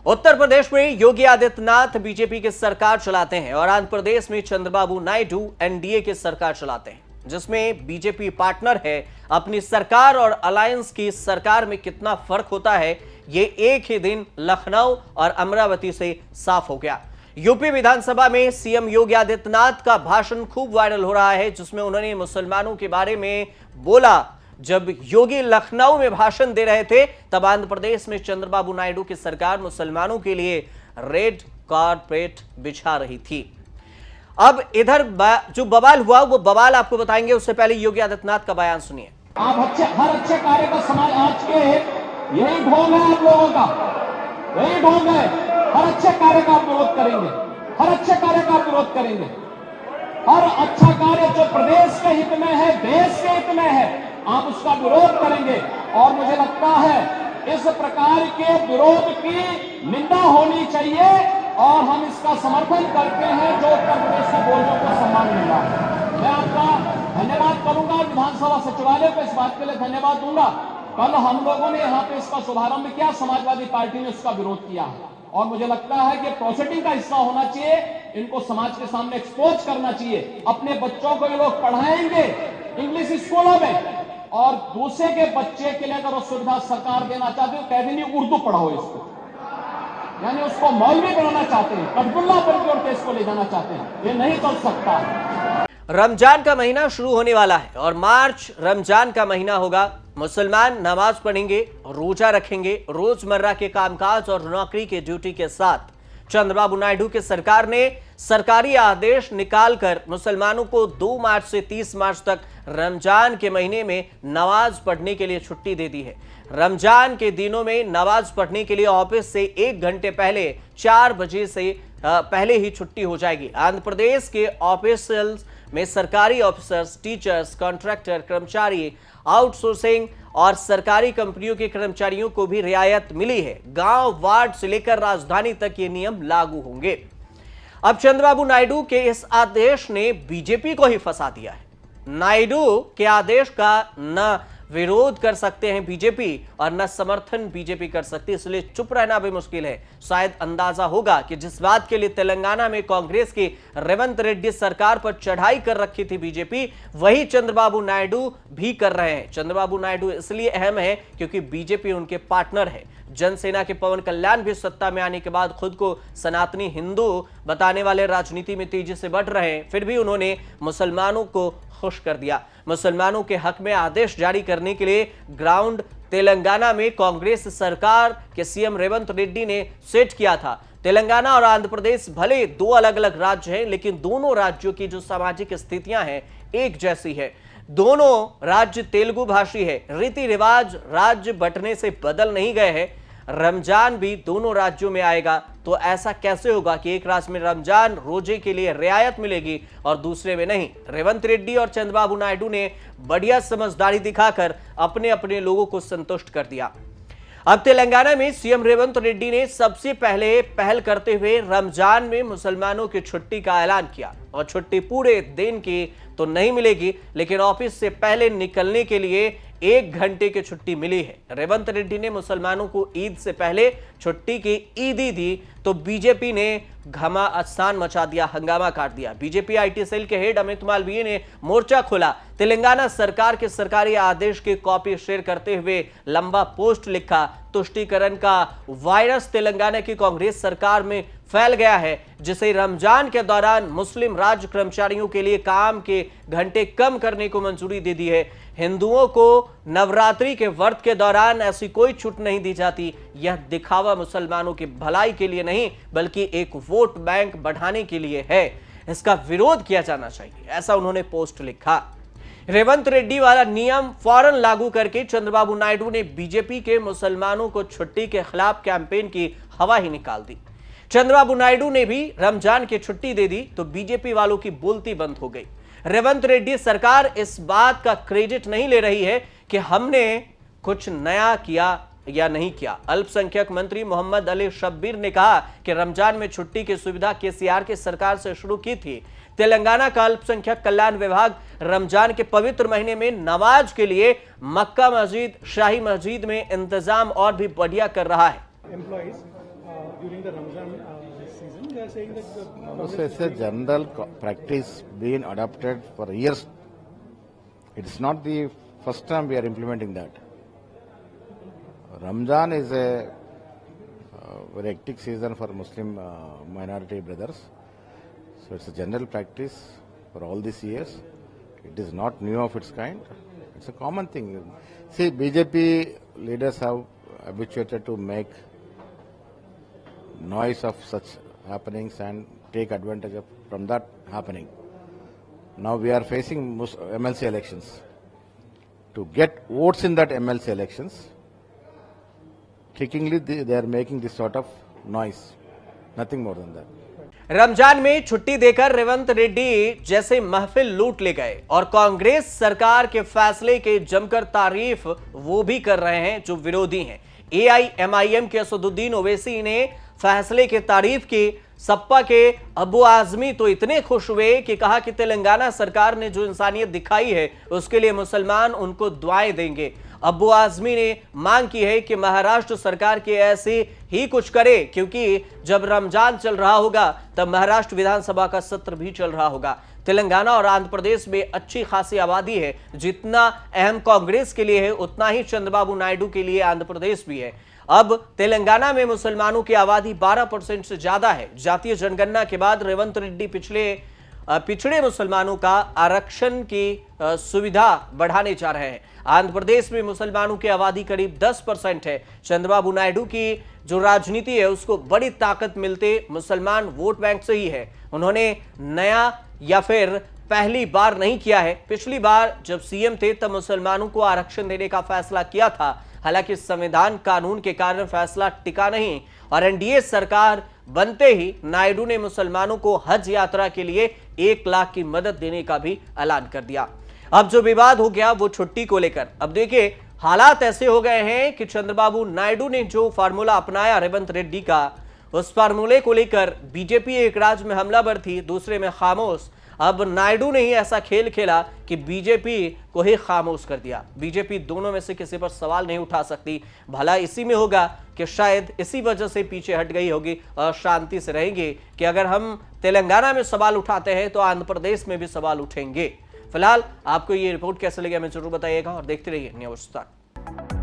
उत्तर प्रदेश में योगी आदित्यनाथ बीजेपी की सरकार चलाते हैं और आंध्र प्रदेश में चंद्रबाबू नायडू एनडीए की सरकार चलाते हैं, जिसमें बीजेपी पार्टनर है। अपनी सरकार और अलायंस की सरकार में कितना फर्क होता है, ये एक ही दिन लखनऊ और अमरावती से साफ हो गया। यूपी विधानसभा में सीएम योगी आदित्यनाथ का भाषण खूब वायरल हो रहा है, जिसमें उन्होंने मुसलमानों के बारे में बोला। जब योगी लखनऊ में भाषण दे रहे थे, तब आंध्र प्रदेश में चंद्रबाबू नायडू की सरकार मुसलमानों के लिए रेड कारपेट बिछा रही थी। अब इधर जो बवाल हुआ, वो बवाल आपको बताएंगे, उससे पहले योगी आदित्यनाथ का बयान सुनिए। आप हर अच्छे कार्य का समाज आज के यही ढोंग है, आप लोगों का यही ढोंग है। हर अच्छे कार्य का आप विरोध करेंगे, हर अच्छे कार्य का आप विरोध करेंगे। हर अच्छा कार्य जो प्रदेश के हित में है, देश के हित में है, आप उसका विरोध करेंगे। और मुझे लगता है इस प्रकार के विरोध की निंदा होनी चाहिए और हम इसका समर्थन करते हैं जो उत्तर प्रदेश के बोलियों को सम्मान मिल रहा है। मैं आपका धन्यवाद करूंगा, विधानसभा सचिवालय को इस बात के लिए धन्यवाद दूंगा। कल हम लोगों ने यहाँ पे इसका शुभारंभ किया, समाजवादी पार्टी ने उसका विरोध किया और मुझे लगता है कि प्रोसीडिंग का हिस्सा होना चाहिए। इनको समाज के सामने एक्सपोज करना चाहिए। अपने बच्चों को ये लोग पढ़ाएंगे इंग्लिश स्कूलों में और दूसरे के बच्चे के लिए अगर वो सुविधा सरकार देना चाहती है, कह देंगे उर्दू पढ़ाओ इसको, यानी उसको मौलवी बनाना चाहते हैं, कटबुल्ला बन के इसको ले जाना चाहते हैं। ये नहीं चल सकता। रमजान का महीना शुरू होने वाला है और मार्च रमजान का महीना होगा। मुसलमान नमाज पढ़ेंगे, रोजा रखेंगे, रोजमर्रा के कामकाज और नौकरी के ड्यूटी के साथ। चंद्रबाबू नायडू की सरकार ने सरकारी आदेश निकालकर मुसलमानों को 2 मार्च से 30 मार्च तक रमजान के महीने में नमाज पढ़ने के लिए छुट्टी दे दी है। रमजान के दिनों में नमाज पढ़ने के लिए ऑफिस से 1 घंटे पहले 4 बजे से पहले ही छुट्टी हो जाएगी। आंध्र प्रदेश के ऑफिसर्स में सरकारी ऑफिसर्स, टीचर्स, कॉन्ट्रैक्टर, कर्मचारी, आउटसोर्सिंग और सरकारी कंपनियों के कर्मचारियों को भी रियायत मिली है। गांव, वार्ड से लेकर राजधानी तक ये नियम लागू होंगे। अब चंद्रबाबू नायडू के इस आदेश ने बीजेपी को ही फंसा दिया है। नायडू के आदेश का न विरोध कर सकते हैं बीजेपी और न समर्थन बीजेपी कर सकती, इसलिए चुप रहना भी मुश्किल है। शायद अंदाजा होगा कि जिस बात के लिए तेलंगाना में कांग्रेस की रेवंत रेड्डी सरकार पर चढ़ाई कर रखी थी बीजेपी, वही चंद्रबाबू नायडू भी कर रहे हैं। चंद्रबाबू नायडू इसलिए अहम है क्योंकि बीजेपी उनके पार्टनर है। जनसेना के पवन कल्याण भी सत्ता में आने के बाद खुद को सनातनी हिंदू बताने वाले राजनीति में तेजी से बढ़ रहे हैं, फिर भी उन्होंने मुसलमानों को खुश कर दिया। मुसलमानों के हक में आदेश जारी करने के लिए ग्राउंड तेलंगाना में कांग्रेस सरकार के सीएम रेवंत रेड्डी ने सेट किया था। तेलंगाना और आंध्र प्रदेश भले 2 अलग अलग राज्य हैं, लेकिन दोनों राज्यों की जो सामाजिक स्थितियां हैं एक जैसी है। दोनों राज्य तेलुगु भाषी है। रीति रिवाज राज्य बंटने से बदल नहीं गए हैं। रमजान भी दोनों राज्यों में आएगा, तो ऐसा कैसे होगा कि एक राज्य में रमजान रोजे के लिए रियायत मिलेगी और दूसरे में नहीं। रेवंत रेड्डी और चंद्रबाबू नायडू ने बढ़िया समझदारी दिखाकर अपने अपने लोगों को संतुष्ट कर दिया। अब तेलंगाना में सीएम रेवंत रेड्डी ने सबसे पहले पहल करते हुए रमजान में मुसलमानों की छुट्टी का ऐलान किया और छुट्टी पूरे दिन की तो नहीं मिलेगी, लेकिन ऑफिस से पहले निकलने के लिए 1 घंटे की छुट्टी मिली है। रेवंत रेड्डी ने मुसलमानों को ईद से पहले छुट्टी की ईदी दी तो बीजेपी ने घमासान मचा दिया, हंगामा काट दिया। बीजेपी आईटी सेल के हेड अमित मालवीय ने मोर्चा खोला। तेलंगाना सरकार के सरकारी आदेश की कॉपी शेयर करते हुए लंबा पोस्ट लिखा। तुष्टीकरण का वायरस तेलंगाना की कांग्रेस सरकार में फैल गया है, जिसे रमजान के दौरान मुस्लिम राज्य कर्मचारियों के लिए काम के घंटे कम करने को मंजूरी दे दी है। हिंदुओं को नवरात्रि के व्रत के दौरान ऐसी कोई छूट नहीं दी जाती। यह दिखावा मुसलमानों की भलाई के लिए नहीं, बल्कि एक वोट बैंक बढ़ाने के लिए है। इसका विरोध किया जाना चाहिए, ऐसा उन्होंने पोस्ट लिखा। रेवंत रेड्डी वाला नियम फौरन लागू करके चंद्रबाबू नायडू ने बीजेपी के मुसलमानों को छुट्टी के खिलाफ कैंपेन की हवा ही निकाल दी। चंद्रबाबू नायडू ने भी रमजान की छुट्टी दे दी तो बीजेपी वालों की बोलती बंद हो गई। रेवंत रेड्डी सरकार इस बात का क्रेडिट नहीं ले रही है कि हमने कुछ नया किया, या नहीं किया। अल्पसंख्यक मंत्री मोहम्मद अली शब्बीर ने कहा कि रमजान में छुट्टी की सुविधा केसीआर की सरकार से शुरू की थी। तेलंगाना का अल्पसंख्यक कल्याण विभाग रमजान के पवित्र महीने में नमाज के लिए मक्का मस्जिद, शाही मस्जिद में इंतजाम और भी बढ़िया कर रहा है। employees during the Ramzan season. They are saying that So it's a general practice being adopted for years. It's not the first time we are implementing that. Ramzan is a very hectic season for Muslim minority brothers. So it's a general practice for all these years. It is not new of its kind. It's a common thing. See, BJP leaders have habituated to make noise of such happenings and take advantage of from that happening. Now we are facing MLC elections. To get votes in that MLC elections, trickingly they are making this sort of noise. Nothing more than that. Ramzan में छुट्टी देकर रेवंत रेड्डी जैसे महफिल लूट ले गए और कांग्रेस सरकार के फैसले के जमकर तारीफ वो भी कर रहे हैं जो विरोधी हैं। AIMIM के असदुद्दीन ओवैसी ने फैसले की तारीफ की। सपा के अबू आजमी तो इतने खुश हुए कि कहा कि तेलंगाना सरकार ने जो इंसानियत दिखाई है उसके लिए मुसलमान उनको दुआएं देंगे। अबू आजमी ने मांग की है कि महाराष्ट्र सरकार के ऐसे ही कुछ करे, क्योंकि जब रमजान चल रहा होगा तब महाराष्ट्र विधानसभा का सत्र भी चल रहा होगा। तेलंगाना और आंध्र प्रदेश में अच्छी खासी आबादी है। जितना अहम कांग्रेस के लिए है उतना ही चंद्रबाबू नायडू के लिए आंध्र प्रदेश भी है। अब तेलंगाना में मुसलमानों की आबादी 12% से ज्यादा है। जातीय जनगणना के बाद रेवंत रेड्डी पिछड़े मुसलमानों का आरक्षण की सुविधा बढ़ाने जा रहे हैं। आंध्र प्रदेश में मुसलमानों की आबादी करीब 10% है। चंद्रबाबू नायडू की जो राजनीति है उसको बड़ी ताकत मिलते मुसलमान वोट बैंक से ही है। उन्होंने नया या फिर पहली बार नहीं किया है। पिछली बार जब सीएम थे तब मुसलमानों को आरक्षण देने का फैसला किया था। हालांकि संविधान कानून के कारण फैसला टिका नहीं और एनडीए सरकार बनते ही नायडू ने मुसलमानों को हज यात्रा के लिए 1 लाख की मदद देने का भी ऐलान कर दिया। अब जो विवाद हो गया वो छुट्टी को लेकर। अब देखिए हालात ऐसे हो गए हैं कि चंद्रबाबू नायडू ने जो फार्मूला अपनाया रेवंत रेड्डी का, उस फार्मूले को लेकर बीजेपी एक राज्य में हमलावर थी, दूसरे में खामोश। अब नायडू ने ही ऐसा खेल खेला कि बीजेपी को ही खामोश कर दिया। बीजेपी दोनों में से किसी पर सवाल नहीं उठा सकती। भला इसी में होगा कि शायद इसी वजह से पीछे हट गई होगी और शांति से रहेंगे कि अगर हम तेलंगाना में सवाल उठाते हैं तो आंध्र प्रदेश में भी सवाल उठेंगे। फिलहाल आपको ये रिपोर्ट कैसे लगी हमें जरूर बताइएगा और देखते रहिए न्यूज़ तक।